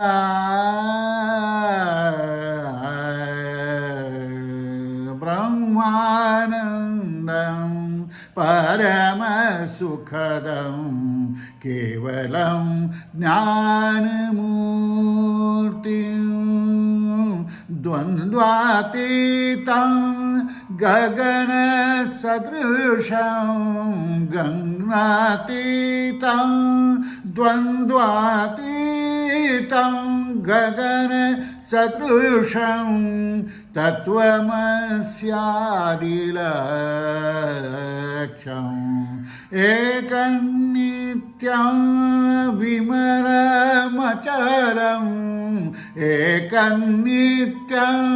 ब्रह्मानन्दं परमसुखदं केवलं ज्ञानमूर्तिं द्वन्द्वातीतं गगनसदृशं गगनातीतं द्वन्द्वातीतं गगनसदृशं तत्त्वमस्यादिलक्ष्यम् एकनित्यं विमलमचलम् एकनित्यम्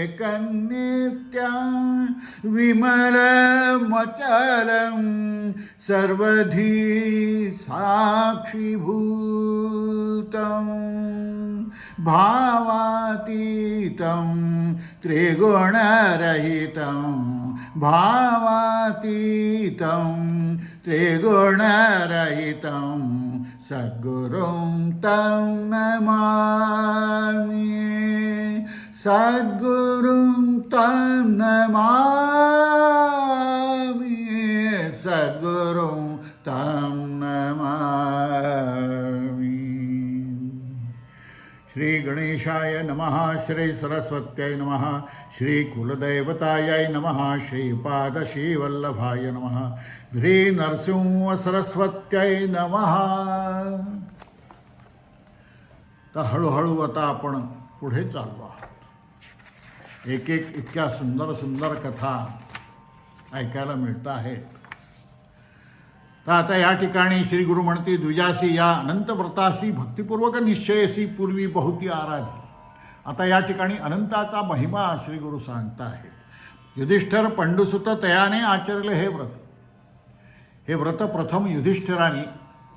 एकनित्यं विमलमचलं सर्वधी साक्षीभूतं भावातीतं त्रिगुणरहितं भावातीतं त्रिगुणरहितं सद्गुरुं तं नमामि सद्गुरुं तं नमामि सद्गुरुं तं नमामि। श्री गणेशाय नमः, श्री सरस्वत्यै नमः, श्री कुलदैवतायै नमः, श्रीपादश्रीवल्लभाय नमः, श्री नरसिंह सरस्वत्यै नमः। तर हळूहळू आता आपण पुढे चाललो आहोत। एक एक इतक्या सुंदर सुंदर कथा ऐकायला मिळत आहेत। तर आता या ठिकाणी श्री गुरु म्हणते, द्विजासी या अनंत व्रतासी भक्तिपूर्वक निश्चयसी पूर्वी बहुती आराधी। आता या ठिकाणी अनंताचा महिमा श्री गुरु सांगता आहेत। युधिष्ठिर पंडुसुत तयाने आचरले हे व्रत। हे व्रत प्रथम युधिष्ठिराने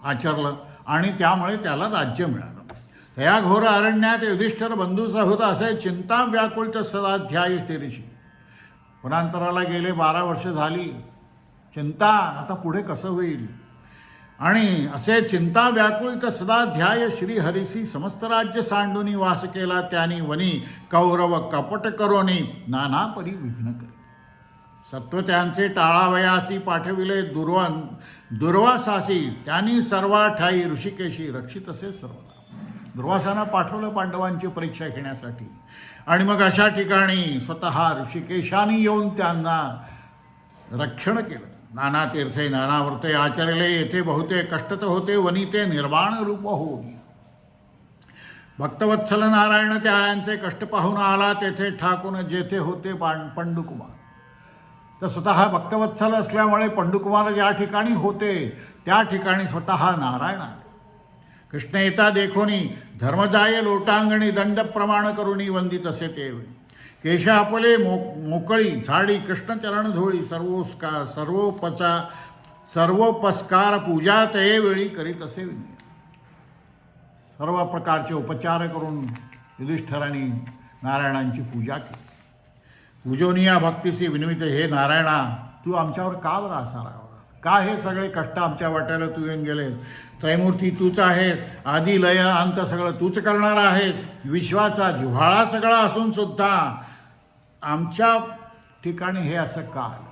आचरलं आणि त्यामुळे त्याला राज्य मिळालं। तया घोर अरण्यात युधिष्ठिर बंधूचा होता असे चिंता व्याकुळच सदाध्यायी तेरीशी। वनांतराला गेले 12 वर्ष झाली। चिंता आता पुढे कसं होईल आणि असे चिंता व्याकुळित सदाध्याय श्रीहरीसी समस्त राज्य सांडूनी वास केला। त्यांनी वनी कौरव कपट करोनी नाना परी विघ्न करी। सत्व त्यांचे टाळावयासी पाठविले दुर्वासासी। त्यांनी सर्वा ठाई ऋषिकेशी रक्षित असे सर्वदा। दुर्वासांना पाठवलं पांडवांची परीक्षा घेण्यासाठी आणि मग अशा ठिकाणी स्वतः ऋषिकेशाने येऊन त्यांना रक्षण केलं। नाना तीर्थे नाना व्रते आचरले। येथे बहुते कष्ट तर होते, वनी ते निर्वाण रूप होई। भक्तवत्सल नारायण त्यांचे कष्ट पाहून आला। तेथे ठाकून जेथे होते पंडुकुमार। तर स्वतः भक्तवत्सल असल्यामुळे पंडुकुमार ज्या ठिकाणी होते त्या ठिकाणी स्वतः नारायण आले। कृष्ण येता देखोनी धर्मजाय लोटांगणी दंड प्रमाण करुणी वंदित असे तेवेळी। केश आपले मोकळी झाडी कृष्णचरण धोळी। सर्वोपस्कार पूजा ते वेळी करीत असे विनय। सर्व प्रकारचे उपचार करून युधिष्ठिरांनी नारायणांची पूजा केली। पूजनीया भक्तीसी विनवित, हे नारायणा तू आमच्यावर का बरं असा राहावा? का हे सगळे कष्ट आमच्या वाट्याला तू येऊन गेलेस? त्रैमूर्ती तूच आहेस, आदी लय अंत सगळं तूच करणार आहेस। विश्वाचा जिव्हाळा सगळा असून सुद्धा आमच्या ठिकाणी हे असं का आलं?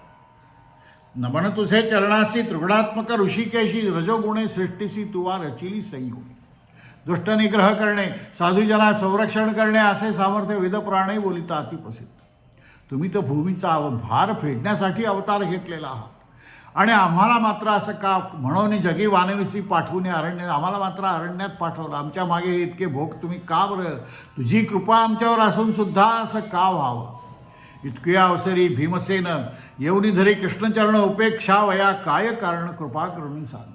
नमन तुझे चरणासी त्रिगुणात्मक ऋषिकेशी। रजोगुणे सृष्टीसी तुवा रचिली संयुगी। दुष्ट निग्रह करणे, साधुजना संरक्षण करणे असे सामर्थ्य वेदपुराणे बोलिता अतिप्रसिद्ध। तुम्ही तर भूमीचा भार फेडण्यासाठी अवतार घेतलेला आहात आणि आम्हाला मात्र असं का म्हणून जगी वानविसी पाठवून आम्हाला मात्र अरण्यात पाठवलं। आमच्या मागे हे इतके भोग तुम्ही का बरं? तुझी कृपा आमच्यावर असून सुद्धा असं का व्हावं? इतके अवसरी भीमसेन येऊनी धरी कृष्णचरण उपेक्षा वया काय कारण कृपा करुणी सांग।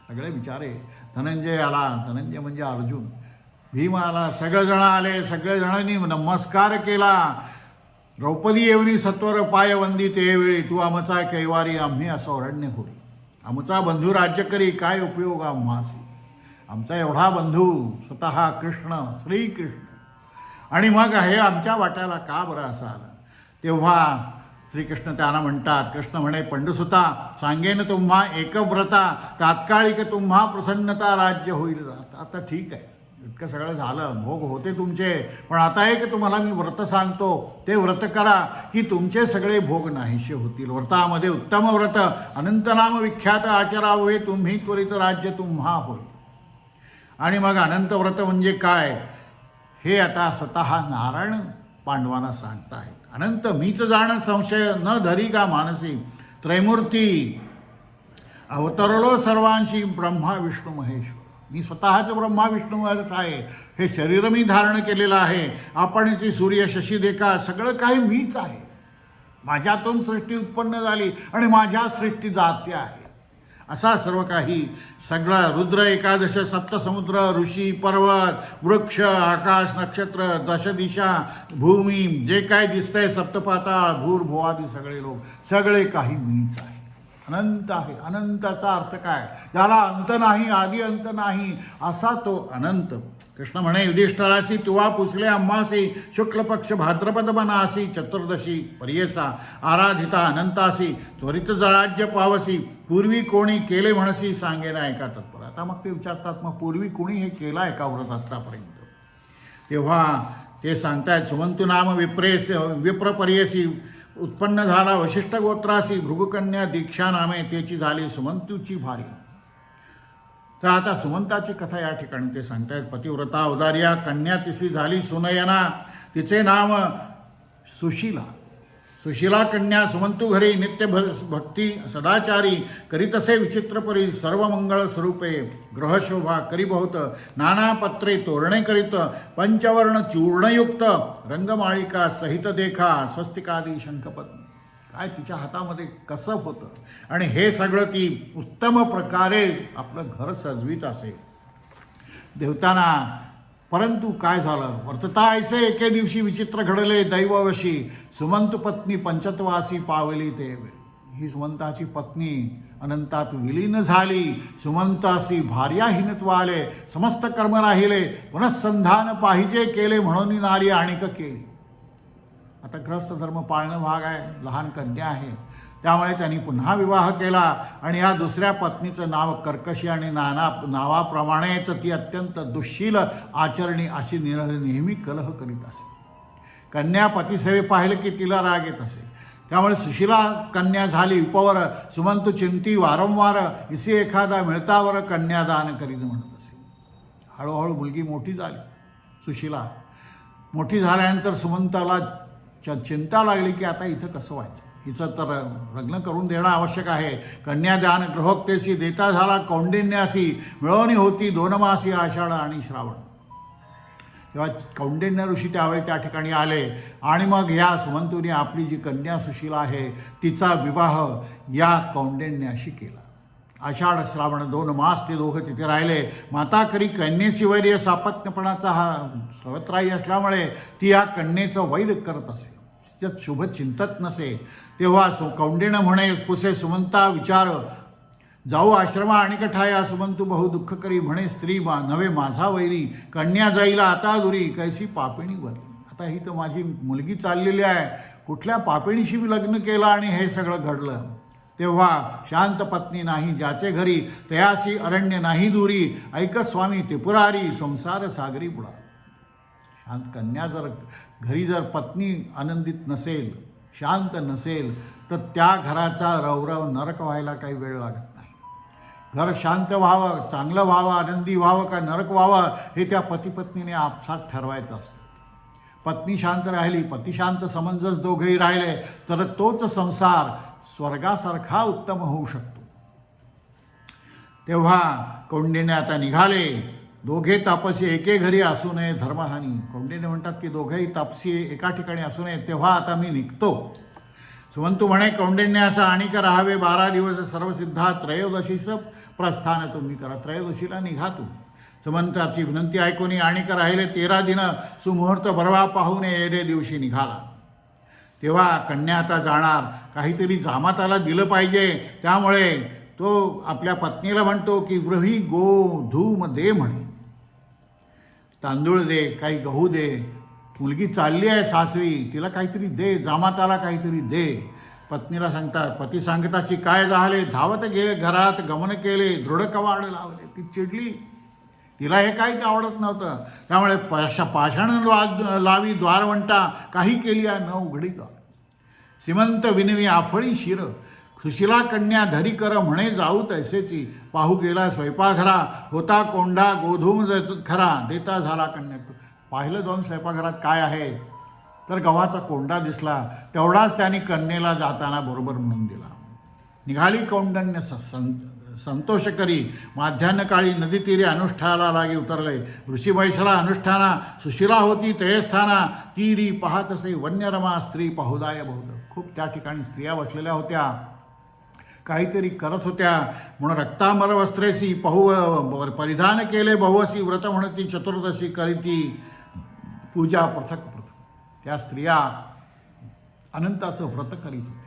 सगळे विचारे धनंजय आला। धनंजय म्हणजे अर्जुन। भीम आला। सगळेजण आले। सगळेजणांनी नमस्कार केला। द्रौपदी येऊनी सत्वर पाय वंदित वेळी। तू आमचा कैवारी आम्ही असं अरण्य होरी। आमचा बंधू राज्य करी काय उपयोग आम्हासी। आमचा एवढा बंधू स्वतः कृष्ण श्रीकृष्ण आणि मग हे आमच्या वाट्याला का बरं असं आलं? तेव्हा श्रीकृष्ण त्यांना म्हणतात, कृष्ण म्हणे, पंडुसुता सांगेन तुम्हा एकव्रता, तात्कालिक तुम्हा प्रसन्नता राज्य होईल. आता ठीक आहे, इतकं सगळं झालं, भोग होते तुमचे, पण आता एक तुम्हाला मी व्रत सांगतो, ते व्रत करा की तुमचे सगळे भोग नाहीसे होतील. व्रतामध्ये उत्तम व्रत अनंतनाम विख्यात आचरावे, तुम्ही त्वरित राज्य तुम्हा होईल. आणि मग अनंत व्रत म्हणजे काय हे आता स्वतः नारायण पांडवांना सांगतायत. अनंत मीच जाण संशय न धरी का मानसी, त्रैमूर्ती अवतरलो सर्वांशी ब्रह्मा विष्णू महेश्वर. मी स्वतःच ब्रह्मा विष्णू महेश आहे, हे शरीर मी धारण केलेलं आहे, आपणची सूर्य शशी देखा सगळं काही मीच आहे. माझ्यातून सृष्टी उत्पन्न झाली आणि माझ्या सृष्टी जाते आहे. असा सर्व काही सगळं रुद्र एकादश सप्तसमुद्र ऋषी पर्वत वृक्ष आकाश नक्षत्र दशदिशा भूमी जे काय दिसतंय सप्तपाताळ भूर भुवादी सगळे लोक सगळे काही मीच आहे. अनंत आहे. अनंताचा अर्थ काय, ज्याला अंत नाही आदी अंत नाही असा तो अनंत. कृष्ण म्हणे, युधिष्ठरासी तुवा पुसले अम्मासी, शुक्ल पक्ष भाद्रपद बनासी, चतुर्दशी पर्येसा आराधिता अनंतासी, त्वरित राज्य पावसी, पूर्वी कोणी केले म्हणसी सांगेना ऐका तत्पर. आता मग ते विचारतात, मग पूर्वी कोणी हे केलं आहे का व्रत आत्तापर्यंत. तेव्हा ते सांगतायत, सुमंतू नाम विप्रपर्यसी उत्पन्न झाला वशिष्ठ गोत्रासी, भृगुकन्या दीक्षा नामे त्याची झाली सुमंतूची भार्या. तर आता सुमंताची कथा या ठिकाणी ते सांगतायत. पतिव्रता उदार्या कन्या तिसी झाली सुनयना, तिचे नाम सुशीला. सुशीला कन्या सुमंतू घरी नित्य भक्ती सदाचारी, करीत असे विचित्रपरी सर्व मंगळ स्वरूपे, ग्रहशोभा करी बहुत, नाना पत्रे तोरणे करीत, पंचवर्ण चूर्णयुक्त, रंगमाळिका सहित देखा, स्वस्तिकादी शंखपद्म. काय तिच्या हातामध्ये कसब होतं आणि हे सगळं ती उत्तम प्रकारे आपलं घर सजवीत असे देवताना. परंतु काय झालं, वर्तता ऐसे एके दिवशी विचित्र घडले दैववशी, सुमंत पत्नी पंचत्वासी पावली ते. ही सुमंताची पत्नी अनंतात विलीन झाली, सुमंतासी भार्याहीनत्व आले, समस्त कर्म राहिले, पुनःसंधान पाहिजे केले म्हणून नारी आणिक केली. आता ग्रस्त धर्म पाळणं भाग आहे, लहान कन्या आहे, त्यामुळे त्यांनी पुन्हा विवाह केला आणि या दुसऱ्या पत्नीचं नाव कर्कशी आणि नावाप्रमाणेच ती अत्यंत दुःशील आचरणी अशी नेहमी कलह करीत असे. कन्या पतिसेवे पाहिलं की तिला राग येत असे, त्यामुळे सुशीला कन्या झाली उपवर. सुमंतू चिंती वारंवार, इसी एखादा मिळतावर कन्यादान करीत म्हणत असे. हळूहळू मुलगी मोठी झाली. सुशीला मोठी झाल्यानंतर सुमंताला चिंता लागली की आता इथं कसं व्हायचं, हिचं तर लग्न करून देणं आवश्यक आहे. कन्यादान गृहोक्तेसी देता झाला कौंडिन्यासी, मिळवणी होती 2 मासी आषाढ आणि श्रावण. तेव्हा कौंडिन्य ऋषी त्यावेळी त्या ठिकाणी आले आणि मग ह्या सुमंतूने आपली जी कन्या सुशीला आहे तिचा विवाह या कौंडिन्याशी केला. आषाढ श्रावण 2 मास ते दोघं तिथे राहिले. माता करी कन्येची वैर्य सापत्नपणाचा हा सवत्राई असल्यामुळे ती या कन्येचं वैर करत असे, त्यात शुभ चिंतत नसे. तेव्हा कौंडिण्य म्हणे, पुसे सुमंता विचार, जाऊ आश्रमा आणि कठाया, सुमंतू बहु दुःख करी म्हणे, स्त्री नव्हे माझा वैरी, कन्या जाईला आता दुरी, कैसी पापिणी वरली. आता ही तर माझी मुलगी चाललेली आहे, कुठल्या पापिणीशी मी लग्न केलं आणि हे सगळं घडलं. तेव्हा शांत पत्नी नाही ज्याचे घरी, तयासी अरण्य नाही दुरी, ऐक स्वामी त्रिपुरारी, संसार सागरी बुडा. शांत कन्या जर घरी जर पत्नी आनंदित नसेल, शांत नसेल, तर त्या घराचा रवरव नरक व्हायला काही वेळ लागत नाही. घर शांत व्हावं, चांगलं व्हावं, आनंदी व्हावं का नरक व्हावं हे त्या पतिपत्नीने आपसात ठरवायचं असतं. पत्नी शांत राहिली, पती शांत, समंजस दोघेही राहिले तर तोच संसार स्वर्गासारखा उत्तम होऊ शकतो. तेव्हा कौंडिन्य आता निघाले. दोघे तापसी एके घरी असू नये धर्महानी. कौंडिन्य म्हणतात की दोघेही तापसी एका ठिकाणी असू नये. तेव्हा आता मी निघतो. सुमंतू म्हणे, कौंडिन्य असं आणिक राहावे 12 दिवस सर्वसिद्धा, त्रयोदशीच प्रस्थान तुम्ही करा. त्रयोदशीला निघा तुम्ही. सुमंताची विनंती ऐकून आणिक राहिले 13 दिन. सुमुहूर्त बरवा पाहून येरे दिवशी निघाला. तेव्हा कन्या आता जाणार, काहीतरी जामाताला दिलं पाहिजे. त्यामुळे तो आपल्या पत्नीला म्हणतो की गृही गो धूम दे म्हणे, तांदूळ दे, काही गहू दे, मुलगी चालली आहे सासरी, तिला काहीतरी दे, जामाताला काहीतरी दे. पत्नीला सांगतात, पती सांगताची काय झाले, धावत गेले घरात गमन केले, दृढ कवाड लावले. ती चिडली, तिला हे काहीच आवडत नव्हतं. त्यामुळे पाषाण लावी द्वारवंटा, काही केली न उघडी द्वार. श्रीमंत विनवी आफळी शिर, सुशिला कन्या धरी कर म्हणे जाऊ तैसेची. पाहू गेला स्वयंपाकघरा, होता कोंडा गोधूम खरा, देता झाला कन्या. पाहिलं जाऊन स्वयंपाकघरात काय आहे, तर गव्हाचा कोंडा दिसला. तेवढाच त्याने कन्येला जाताना बरोबर म्हणून दिला. निघाली कौंडण्य संतोष करी, माध्यान्हकाळी नदी तीरे अनुष्ठाला लागी उतरले. ऋषी बैसला अनुष्ठाना, सुशिला होती ते स्थाना. तीरी पाहत असे वन्यरमा, स्त्री पाहुदाय बहुध. खूप त्या ठिकाणी स्त्रिया बसलेल्या होत्या, काहीतरी करत होत्या. म्हणून रक्तामर वस्त्रेसी परिधान केले बहुवसी. व्रत म्हणती चतुर्दशी करीती पूजा पृथक पृथक. त्या स्त्रिया अनंताचं व्रत करीत होत्या.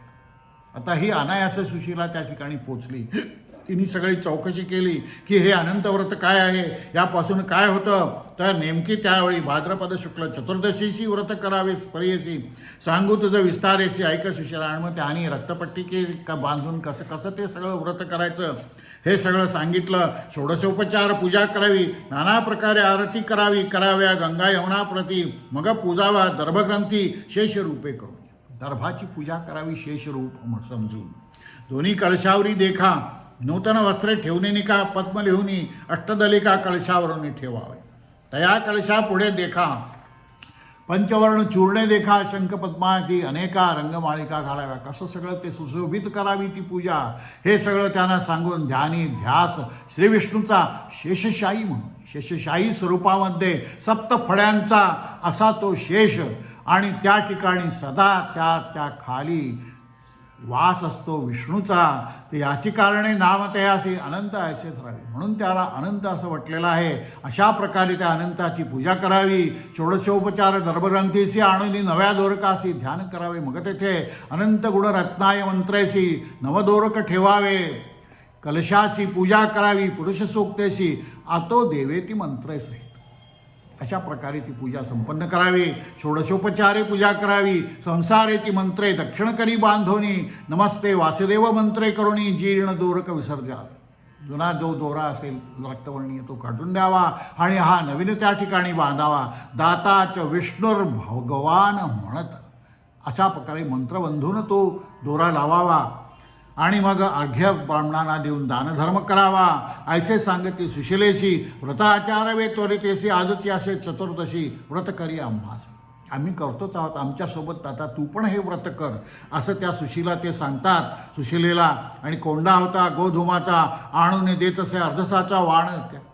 आता ही अनायास सुशिला त्या ठिकाणी पोचली. तिने सगळी चौकशी केली की हे अनंत व्रत काय आहे, यापासून काय होतं. तर नेमकी त्यावेळी भाद्रपद शुक्ल चतुर्दशीची व्रत करावे स्पर्यसी, सांगू तुझं विस्तारेसी, ऐक सुशिला. आणि मग त्याने रक्तपट्टी का बांधून कसं कसं ते सगळं व्रत करायचं हे सगळं सांगितलं. षोडशोपचार पूजा करावी, नाना प्रकारे आरती कराव्या गंगा यमुना प्रती. मग पूजावा दर्भग्रंथी शेषरूपे करून. दर्भाची पूजा करावी शेषरूप समजून. दोन्ही कलशावरी देखा, नूतन वस्त्रे ठेवणे निका, पद्म लिहुनी अष्टदलिका कलशावरून ठेवावे. तया कलशा पुढे देखा, पंचवर्ण चूर्णे देखा, शंख पद्मादी अनेका रंगमाळिका घालाव्या. कसं सगळं ते सुशोभित करावी ती पूजा, हे सगळं त्यांना सांगून ध्यानी ध्यास श्रीविष्णूचा शेषशाही म्हणून. शेषशाही स्वरूपामध्ये सप्तफळ्यांचा असा तो शेष, आणि त्या ठिकाणी सदा त्या खाली वास असतो विष्णूचा. ते याची कारणे नाम तयासी अनंत ऐसे धरावे, म्हणून त्याला अनंत असं म्हटलेलं आहे. अशा प्रकारे त्या अनंताची पूजा करावी. षोडशोपचार दर्भग्रंथीसी आणून नव्या दोरकासी ध्यान करावे. मग तेथे अनंत गुण रत्नाय मंत्रेसी नवदोरक ठेवावे. कलशासी पूजा करावी, पुरुष सूक्तेसी आतो देवेती मंत्रेसी. अशा प्रकारे ती पूजा संपन्न करावी. षोडशोपचारे पूजा करावी. संसारेती मंत्रे दक्षिण करी बांधोनी, नमस्ते वासुदेव मंत्रे करुणी जीर्ण दोरक विसर्जावे. जुना जो दोरा असेल रक्तवर्णीय तो काढून द्यावा आणि हा नवीन त्या ठिकाणी बांधावा. दाताच विष्णुर भगवान म्हणत, अशा प्रकारे मंत्रबंधून तो दोरा लावावा. आणि मग अर्घ्य ब्राह्मणांना देऊन दानधर्म करावा. ऐसे सांगती सुशिलेशी, व्रताचारवे त्वरितेसी, आजची असे चतुर्दशी व्रत करी आम्हास. आम्ही करतोच आहोत, आमच्यासोबत आता तू पण हे व्रत कर, असं त्या सुशिला ते सांगतात सुशिलेला. आणि कोंडा होता गोधुमाचा, आणून देत असे अर्धसाचा वाण.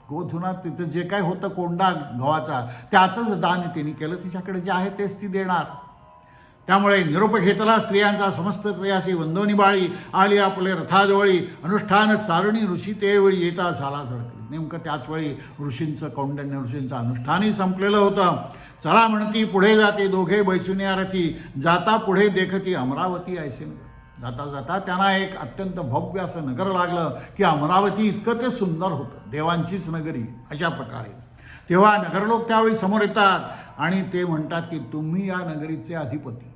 गोधुनात तिथं जे काय होतं कोंडा गव्हाचा, त्याचंच दान तिने केलं. तिच्याकडे जे आहे तेच ती देणार. त्यामुळे निरोप घेतला स्त्रियांचा. समस्त स्त्रियासी वंदोनी बाळी आली आपले रथाजवळी. अनुष्ठान सारणी ऋषी तेवेळी येता झाला झडकली. नेमकं त्याच वेळी ऋषींचं कौंडण्य ऋषींचं अनुष्ठानही संपलेलं होतं. चला म्हणती पुढे जाते दोघे बैसुनिया रथी, जाता पुढे देखती अमरावती ऐसे नगर. जाता जाता त्यांना एक अत्यंत भव्य असं नगर लागलं की अमरावती इतकं ते सुंदर होतं, देवांचीच नगरी अशा प्रकारे. तेव्हा नगरलोक त्यावेळी समोर येतात आणि ते म्हणतात की तुम्ही या नगरीचे अधिपती.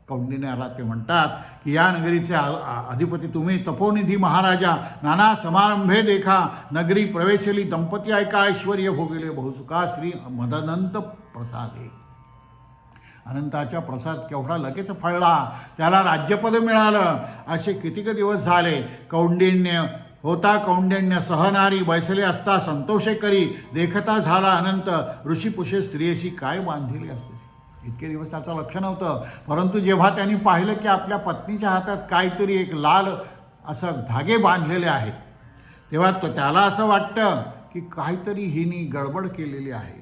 कौंडिण्याला ते म्हणतात की या नगरीचे अधिपती तुम्ही, तपोनिधी महाराजा. नाना समारंभे देखा, नगरी प्रवेशली दंपती ऐका, ऐश्वर्य भोगले बहुसुखा, श्री मदनंत प्रसादे. अनंताच्या प्रसाद केवढा लगेच फळला, त्याला राज्यपद मिळालं. असे कितीक दिवस झाले. कौंडिण्य होता कौंडिण्य सहनारी, बैसले असता संतोषे करी. देखता झाला अनंत, ऋषीपुषे स्त्रियेशी काय बांधिले असते. इतके दिवस त्याचं लक्ष नव्हतं, परंतु जेव्हा त्यांनी पाहिलं की आपल्या पत्नीच्या हातात काहीतरी एक लाल असं धागे बांधलेले आहेत, तेव्हा त्याला असं वाटतं की काहीतरी हिनी गडबड केलेली आहे.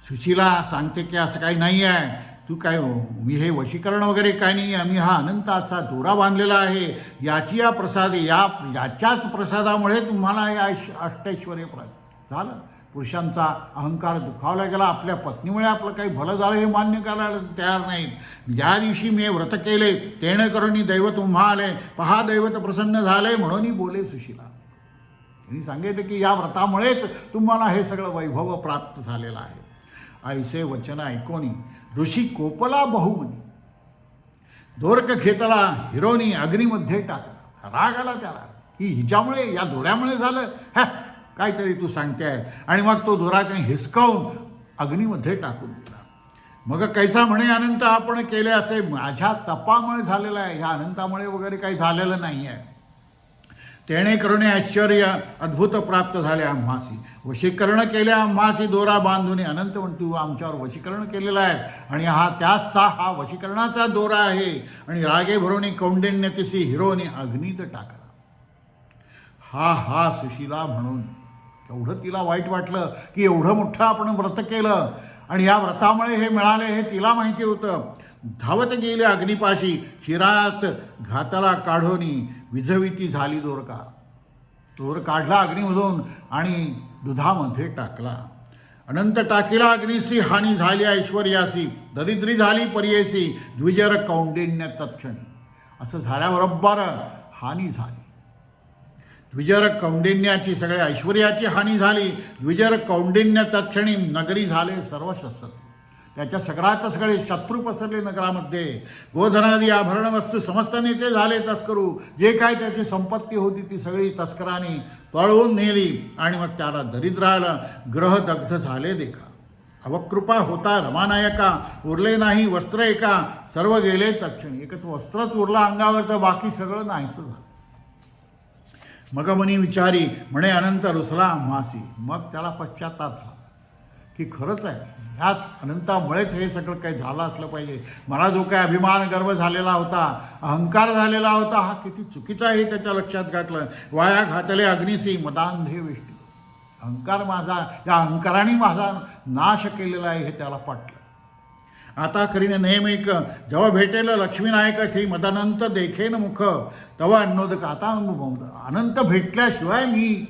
सुशिला सांगते की असं काही नाही आहे, तू काय, मी हे वशीकरण वगैरे काय नाही, आम्ही हा अनंताचा दोरा बांधलेला आहे. याची या प्रसाद याच्याच प्रसादामुळे तुम्हाला हे अष्टैश्वर्य प्राप्त झालं. पुरुषांचा अहंकार दुखावला गेला. आपल्या पत्नीमुळे आपलं काही भलं झालं हे मान्य करायला तयार नाहीत. ज्या दिवशी मी व्रत केले तेणे करून दैवत तुम्हा आले, पहा दैवत प्रसन्न झाले म्हणूनही बोले सुशिला. त्यांनी सांगितलं की या व्रतामुळेच तुम्हाला हे सगळं वैभव प्राप्त झालेलं आहे. ऐसे वचन ऐकोनी ऋषी कोपला बहुमनी. दोरक घेतला हिरोनी अग्नीमध्ये टाकला. राग आला त्याला की हिच्यामुळे, या दोऱ्यामुळे झालं, हा काहीतरी तू सांगते आहे. आणि मग तो दोरा त्याने हिसकावून अग्नीमध्ये टाकून दिला. मग कैसा म्हणे अनंत आपण केले असे, माझ्या तपामुळे झालेलं आहे, ह्या अनंतामुळे वगैरे काही झालेलं नाही आहे. तेणे करुणे ऐश्वर्य अद्भुत प्राप्त झाले आम्हासी, वशीकरण केले आम्हासी दोरा बांधून. अनंत म्हण तू आमच्यावर वशीकरण केलेलं आहेस आणि त्याचा हा वशीकरणाचा दोरा आहे. आणि रागे भरोनी कौंडिन्य तिसी हिरोनी अग्नीत टाकला. हा सुशीला म्हणून एवढं तिला वाईट वाटलं की एवढं मोठं आपण व्रत केलं आणि या व्रतामुळे हे मिळाले हे तिला माहिती होतं. धावत गेले अग्निपाशी, शिरात घाताला काढोनी विझविती झाली दोरका. दोर काढला अग्नीमधून आणि दुधामध्ये टाकला. अनंत टाकीला अग्निसी हानी झाली ऐश्वर्यासी, दरिद्री झाली पर्येसी, द्विजर कौंडिन्य तत्क्षणी. असं झाल्याबरोबर हानी झाली. द्विजर कौंडिन्याची, सगळ्या ऐश्वर्याची हानी झाली. द्विजर कौंडिन्य तत्क्षणी, नगरी झाले सर्व शस्त्र. त्याच्या सगळे शत्रू पसरले नगरामध्ये. गोधनादी आभरण वस्तू समस्त नेते झाले तस्करू. जे काय त्याची संपत्ती होती ती सगळी तस्करांनी पळवून नेली. आणि मग त्याला दरिद्राला ग्रह दग्ध झाले देखा. अवकृपा होता रमानायका, उरले नाही वस्त्र एका, सर्व गेले तत्क्षणी. एकच वस्त्रच उरला अंगावरचं, बाकी सगळं नाहीसं झालं. मग मनी विचारी म्हणे अनंत रुसला आम्हासी. मग त्याला पश्चाताप झाला की खरंच आहे, ह्याच अनंतामुळेच हे सगळं काही झालं असलं पाहिजे. मला जो काही अभिमान गर्व झालेला होता, अहंकार झालेला होता, हा किती चुकीचा आहे त्याच्या लक्षात घातलं. वाया घातले अग्निसी मदांधे वेष्टी. अहंकार माझा, या अहंकाराने माझा नाश केलेला आहे हे त्याला पटलं. आता करीने नेहमीक जेव्हा भेटेल लक्ष्मीनायक श्री मदानंत देखेन मुख, तेव्हा अन्नोदक. आता अनंत भेटल्याशिवाय मी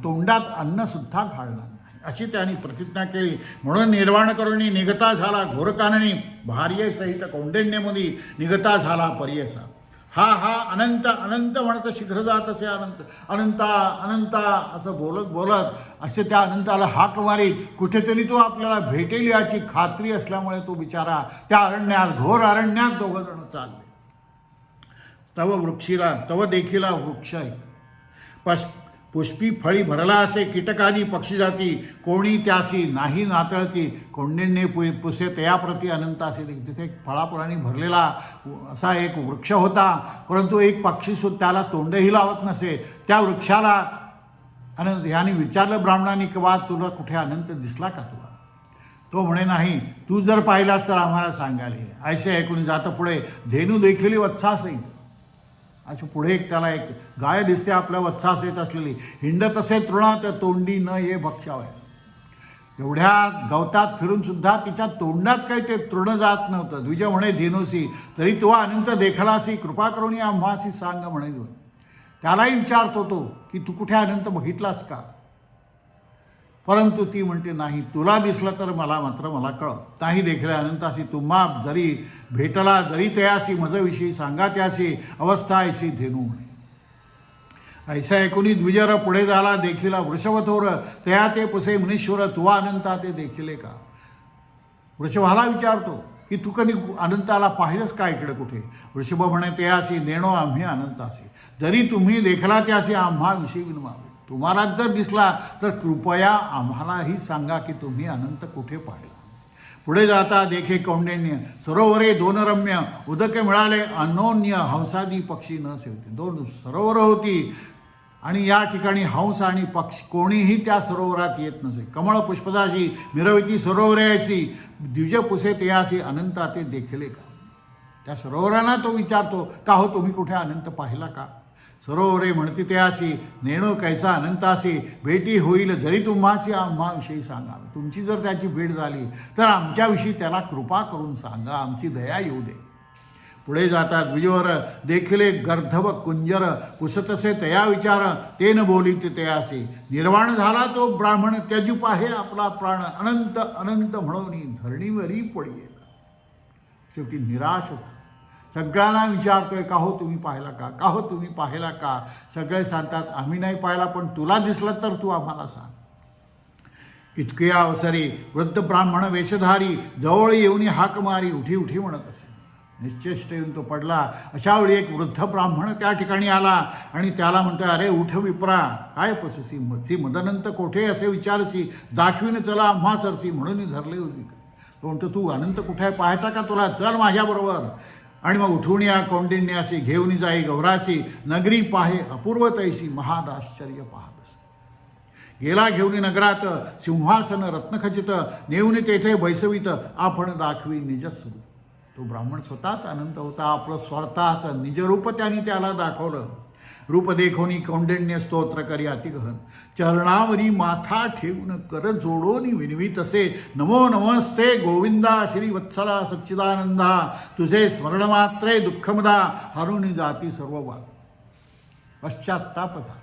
तोंडात अन्नसुद्धा घालणार नाही, अशी त्यांनी प्रतिज्ञा केली. म्हणून निर्वाण करून निघता झाला घोरकाननी, भार्ये सहित कौंडिन्यमुनी निघता झाला पर्येसा. हा अनंत अनंत म्हणत शीघ्र जात असे. अनंता अनंता असं बोलत असे त्या अनंताला हाक मारी. कुठेतरी तो आपल्याला भेटेल याची खात्री असल्यामुळे तो बिचारा त्या अरण्यात, घोर अरण्यात दोघं जण चालले. तव देखीला वृक्ष पुष्पी फळी भरला असे, कीटकादी पक्षी जाती कोणी त्यासी नाही नातळती. कौंडिन्ये पुसे तयाप्रती अनंतासी. तिथे फळाफळांनी भरलेला असा एक वृक्ष होता, परंतु एक पक्षीसुद्धा त्याला तोंडही लावत नसे. त्या वृक्षाला अनंत ह्याने विचारलं ब्राह्मणांनी की वा तुला कुठे अनंत दिसला का तुला? तो म्हणे नाही, तू जर पाहिलास तर आम्हाला सांगायला. ऐसे ऐकून जातं पुढे. धेनू देखील वत्सासहित. अशा पुढे त्याला एक गाय दिसते आपल्या वत्सास येत असलेली. हिंडत असे तृणात तोंडी न ये भक्षावय. एवढ्या गवतात फिरून सुद्धा तिच्या तोंडात काही ते तृण जात नव्हतं. द्विज म्हणे धेनुसी, तरी तो अनंत देखलासी, कृपा करून या आम्हासी सांग म्हणे. त्यालाही विचारतो तो की तू कुठे अनंत बघितलास का? परंतु ती म्हणते नाही, तुला दिसलं तर मला कळ. नाही देखील अनंतासी तुम्हा जरी भेटला, जरी तयासी मजविषयी सांगा त्यासी, अवस्था ऐसी धेनू म्हणे. ऐसा ऐकुनी द्विजर पुढे झाला देखीला वृषभथोर, तया ते पुसे मुनीश्वर, तुवा अनंता ते देखिले का? वृषभाला विचारतो की तू कधी अनंताला पाहिलंस का इकडे कुठे? वृषभ म्हणे तयासी नेणो आम्ही अनंतासी, जरी तुम्ही देखला त्यासी आम्हाविषयी विनवावे. तुम्हाला जर दिसला तर कृपया आम्हालाही सांगा की तुम्ही अनंत कुठे पाहिला. पुढे जाता देखे कौंडिन्य सरोवरे दोन रम्य, उदके मिळाले अनोन्य, हंसादी पक्षी न सेवते. दोन सरोवरं होती आणि या ठिकाणी हंस आणि पक्षी कोणीही त्या सरोवरात येत नसे. कमळ पुष्पदाशी मिरविती सरोवरे ऐसी, द्विज पुसे तयासी अनंता ते देखले का? त्या सरोवरांना तो विचारतो का हो तुम्ही कुठे अनंत पाहिला का? सरोवरे म्हणती तयासी नेणो कैसा अनंतासी, भेटी होईल जरी तुम्हासी आम्हाविषयी सांगावे. तुमची जर त्याची भेट झाली तर आमच्याविषयी त्याला कृपा करून सांगा, आमची दया येऊ दे. पुढे जातात द्विजवर देखिले गर्धव कुंजर, पुसतसे तया विचार, ते न बोलिते तयासी. निर्वाण झाला तो ब्राह्मण, त्यजू पाहे आपला प्राण, अनंत अनंत म्हणून धरणीवरी पडिये. शेवटी निराश झाला. सगळ्यांना विचारतोय का हो तुम्ही पाहिला का, का हो तुम्ही पाहिला का? सगळे सांगतात आम्ही नाही पाहिला, पण तुला दिसलं तर तू आम्हाला सांग. इतके अवसरी वृद्ध ब्राह्मण वेशधारी जवळ येऊन हाक मारी उठी उठी म्हणत असे. निश्चेष्ट येऊन तो पडला. अशा वेळी एक वृद्ध ब्राह्मण त्या ठिकाणी आला आणि त्याला म्हणतो, अरे उठ विप्रा, काय पससी ती मदनंत कोठे असे विचारसी, दाखवीन चला आम्हा सरसी म्हणून धरले होती. तो म्हणतो, तू अनंत कुठे आहे पाहायचा का तुला, चल माझ्याबरोबर. आणि मग उठून या कौंडिण्यासी घेऊन जाई गौरासी, नगरी पाहे अपूर्व तैसी महादाश्चर्य पाहतस. गेला घेऊन नगरात सिंहासन रत्नखचित, नेऊन तेथे बैसवित आपण दाखवी निजस्वरूप. तो ब्राह्मण स्वतःच अनंत होता. आपलं स्वतःचं निजरूप त्यांनी त्याला दाखवलं. रूप देखोनी कौंडिण्य स्तोत्र करी अतिगहन, चरणावरी माथा ठेवून कर जोडोनी विनवीत असे. नमो नमस्ते गोविंदा श्री वत्सला सच्चिदानंदा, तुझे स्मरणमात्रे दुःखमदा, हरुणी जाती सर्व वाद. पश्चात्ताप झाला.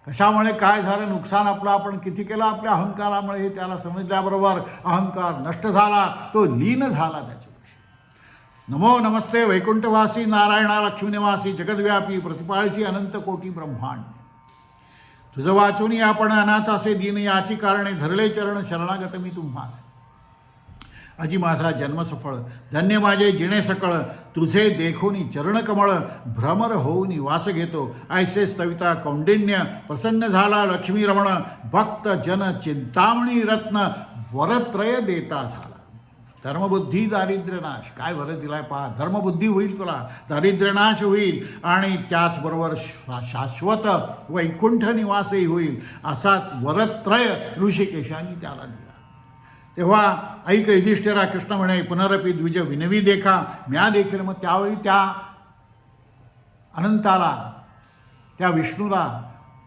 कशामुळे काय झालं, नुकसान आपलं आपण किती केलं आपल्या अहंकारामुळे हे त्याला समजल्याबरोबर अहंकार नष्ट झाला, तो लीन झाला त्याच्याविषयी. नमो नमस्ते वैकुंठवासी नारायणा लक्ष्मीनिवासी, जगद्व्यापी प्रतिपाळशी अनंत कोटी ब्रह्मांड. तुझं वाचून आपण अनाथ असे दीन, याची कारणे धरले चरण शरणागत मी तुम्हास. अजी माझा जन्म सफळ, धन्य माझे जिणे सकळ, तुझे देखोनी चरणकमळ, भ्रमर होऊन वास घेतो. ऐसे स्तविता कौंडिन्य, प्रसन्न झाला लक्ष्मी रमण, भक्त जन चिंतामणी रत्न, वरत्रय देता झाला. धर्मबुद्धी दारिद्र्यनाश, काय वर दिलाय पहा. धर्मबुद्धी होईल तुला, दारिद्र्यनाश होईल आणि त्याचबरोबर शाश्वत वैकुंठ निवासही होईल, असा वरत्रय ऋषिकेशांनी त्याला दिला. तेव्हा ऐक युधिष्ठिरा, कृष्ण म्हणे, पुनरपी द्विज विनवी देखा, म्या देखील. मग त्यावेळी त्या अनंताला, त्या विष्णूला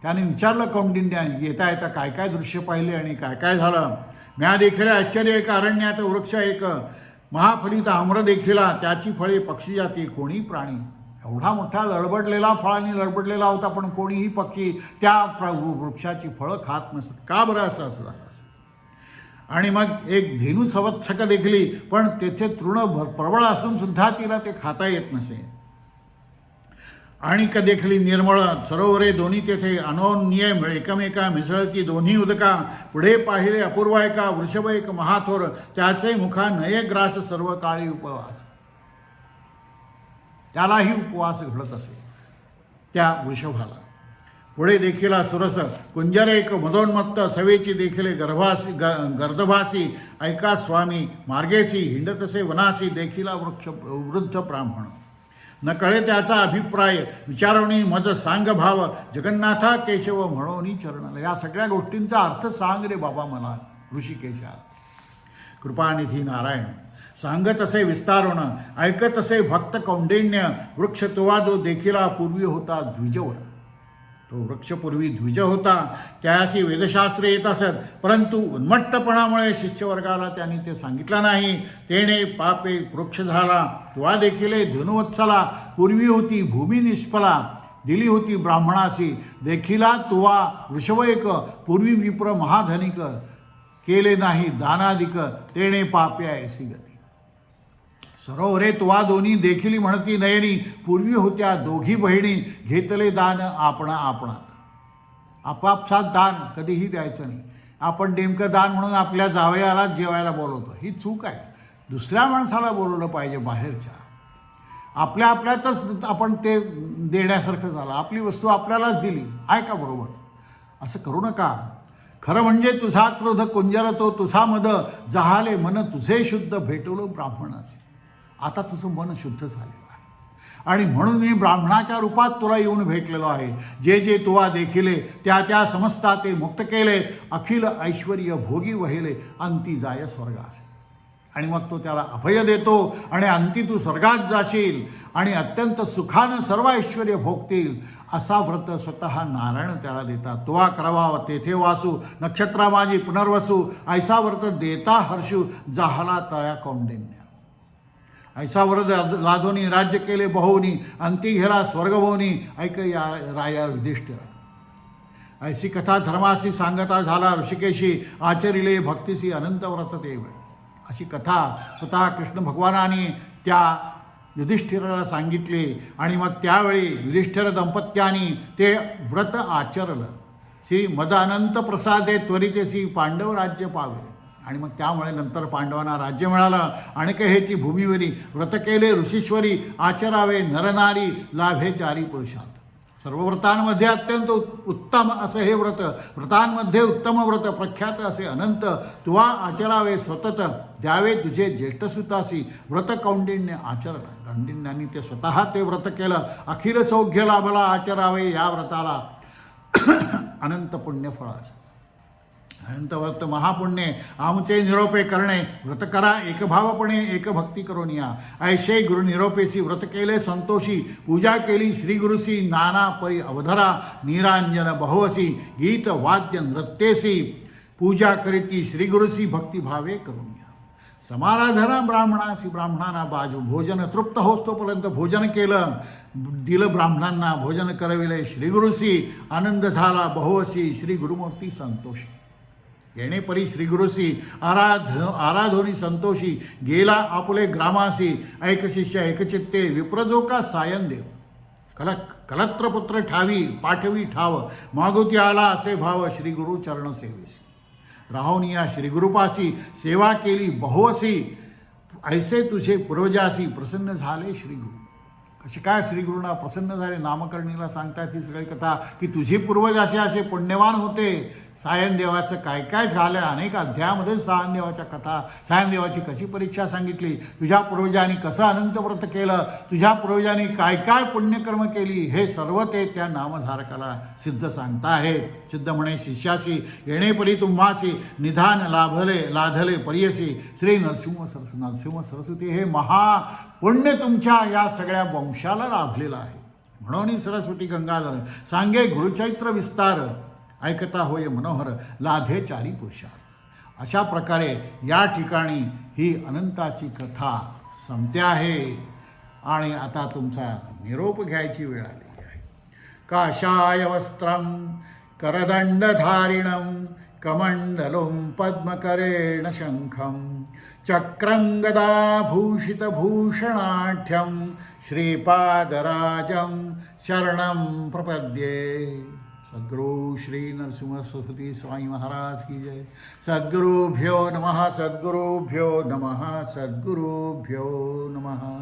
त्याने विचारलं कौंडिन्याने, येता येता काय काय दृश्य पाहिले आणि काय काय झालं. म्या देखील आश्चर्य एक अरण्यात वृक्ष एक, महाफलित आम्र देखिला, त्याची फळे पक्षी जाती कोणी प्राणी. एवढा मोठा लडबडलेला, फळांनी लडबडलेला होता, पण कोणीही पक्षी त्या वृक्षाची फळं खात नसत. का बरं असं झालं असेल. आणि मग एक धेनू संवत्सक देखली, पण तेथे तृण प्रबळ असून सुद्धा तिला ते खाता येत नसे. आणि देखली निर्मळ सरोवरे दोन्ही तेथे अनोन्य एकमेका मिसळती दोन्ही उदका. पुढे पाहिले अपूर्व एका वृषभ एक महाथोर, त्याचे मुखा नयग्रास सर्व काळी उपवास. त्यालाही उपवास घडत असे त्या वृषभाला. पुढे देखील सुरस कुंजर एक मदोन्मत्त, सवेची देखील गर्दभासी, ऐका स्वामी मार्गेसी, हिंडतसे वनासी देखिला वृद्ध ब्राह्मण. न कळे त्याचा अभिप्राय, विचारवणी मज सांग भाव, जगन्नाथा केशव म्हणोनी चरण. या सगळ्या गोष्टींचा अर्थ सांग रे बाबा मला ऋषिकेशा. कृपानिधी नारायण सांगत असे विस्तारोण, ऐकत असे भक्त कौंडिन्य. वृक्ष तुवा जो देखिला पूर्वी होता द्विजवर. तो वृक्ष पूर्वी द्विज होता, त्याची वेदशास्त्रे येत असत, परंतु उन्मट्टपणामुळे शिष्यवर्गाला त्यांनी ते सांगितलं नाही. तेने पापे वृक्ष झाला. तुवा देखील धनुवत्सला, पूर्वी होती भूमी निष्फला, दिली होती ब्राह्मणासी. देखिला तुवा वृषभ एक, पूर्वी विप्र महाधनिक, केले नाही दानादिक, तेने पापे ऐसी गती. सरोवरे तुवा दोन्ही देखील म्हणती नयनी, पूर्वी होत्या दोघी बहिणी, घेतले दान आपणा आपणात. आपापसात दान कधीही द्यायचं नाही. आपण नेमकं दान म्हणून आपल्या जावयाला जेवायला बोलवतो, ही चूक आहे. दुसऱ्या माणसाला बोलवलं पाहिजे, बाहेरच्या. आपल्या आपल्यातच आपण ते देण्यासारखं झालं. आपली वस्तू आपल्यालाच दिली आहे का बरोबर, असं करू नका. खरं म्हणजे तुझा क्रोध कुंजर तो तुझा मद, जहाले मन तुझे शुद्ध भेटलो ब्राह्मणाचे. आता तुझं मन शुद्ध झालेलं आहे आणि म्हणून मी ब्राह्मणाच्या रूपात तुला येऊन भेटलेलो आहे. जे जे तुवा देखिले त्या त्या समस्ता ते मुक्त केले, अखिल ऐश्वर्य भोगी वहिले, अंती जाय स्वर्गास. आणि मग तो त्याला अभय देतो आणि अंती तू स्वर्गात जाशील आणि अत्यंत सुखानं सर्व ऐश्वर्य भोगतील, असा व्रत स्वतः नारायण त्याला देतात. तुवा करावा तेथे वासू, नक्षत्रा माझी पुनर्वसू, ऐसा व्रत देता हर्षू, जाहला तया कौंडिन्य. ऐसा व्रत लादोनी राज्य केले बहुनी, अंती घेरा स्वर्गभोनी, ऐक या राया युधिष्ठिरा. ऐसी कथा धर्मासी सांगता झाला ऋषिकेशी, आचरिले भक्तीसी अनंत व्रत देव. अशी कथा स्वतः कृष्ण भगवानाने त्या युधिष्ठिराला सांगितले आणि मग त्यावेळी युधिष्ठिर दंपत्यानी ते व्रत आचरलं. श्री मदानंत प्रसादे त्वरितेसी पांडव राज्य पावे. आणि मग त्यामुळे नंतर पांडवांना राज्य मिळालं. अणकेहेची भूमीवरी व्रत केले ऋषीश्वरी, आचरावे नरनारी लाभे चारी पुरुषार्थ. सर्व व्रतांमध्ये अत्यंत उत्तम असं हे व्रत, व्रतांमध्ये उत्तम व्रत प्रख्यात असे अनंत, तुवा आचरावे सतत, द्यावे तुझे ज्येष्ठसुतासी, व्रत कौंडिन्य आचरण. कौंडिन्यांनी ते स्वतः ते व्रत केलं. अखिल सौख्य लाभला आचरावे या व्रताला अनंत पुण्यफळाचं. अनंत व्रत महापुण्य आमचे निरोपे करणे, व्रत करा एकभावपणे एकभक्ती करून या. ऐशे गुरु निरोपेसी व्रत केले संतोषी, पूजा केली श्री गुरुसी नाना परी अवधरा, निरांजन बहुवसी गीत वाद्य नृत्येसी, पूजा करीती श्री गुरुसी भक्तिभावे करून या. समाराधना ब्राह्मणासी, ब्राह्मणांना भोजन तृप्त होस तोपर्यंत भोजन केलं, दिलं ब्राह्मणांना भोजन करविले. श्री गुरुसी आनंद झाला बहुवसी, श्री गुरुमूर्ती संतोषी. येणे परी श्री गुरुसी आराधोनी संतोषी, गेला आपुले ग्रामासी, ऐक शिष्य एकचित्ते, विप्रजोका सायन देव. कलत्रपुत्र ठावी पाठवी ठाव, मागुती आला असे भाव, श्री गुरु चरण सेवेसी. राहोनिया श्री गुरुपासी, सेवा केली बहुवसी, ऐसे तुझे पूर्वजासी, प्रसन्न झाले श्री गुरु. कसे काय श्रीगुरूंना प्रसन्न झाले, नामकर्णीला सांगतात ही सगळी कथा की तुझे पूर्वज असे पुण्यवान होते. सायनदेवाचं काय काय झालं, अनेक अध्यायामध्ये सायनदेवाच्या कथा, सायनदेवाची कशी परीक्षा सांगितली, तुझ्या पूर्वजांनी कसं अनंत व्रत केलं, तुझ्या पूर्वजांनी काय काय पुण्यकर्म केली, हे सर्व ते त्या नामधारकाला सिद्ध सांगता आहे. सिद्ध म्हणे शिष्यासी, येणेपरी तुम्हासी, निधान लाधले परियसी, श्री नरसिंह सरस्वती. हे महापुण्य तुमच्या या सगळ्या वंशाला लाभलेलं आहे. म्हणून सरस्वती गंगाधर सांगे गुरुचैत्र विस्तार, ऐकता होय मनोहर, लाधे चारी पुरुषार्थ. अशा प्रकारे या ठिकाणी ही अनंताची कथा संपते आहे. आणि आता तुमचा निरोप घ्यायची वेळ आलेली आहे. काषाय वस्त्रं करदंडधारिणं, कमंडलुं पद्मकरेण शंखं, चक्रं गदाभूषितभूषणाढ्यं, श्रीपादराजं शरणं प्रपद्ये. सद्गुरु श्री नरसिंह सरस्वती स्वामी महाराज की जय. सद्गुरुभ्यो नमः, सद्गुरुभ्यो नमः, सद्गुरुभ्यो नमः.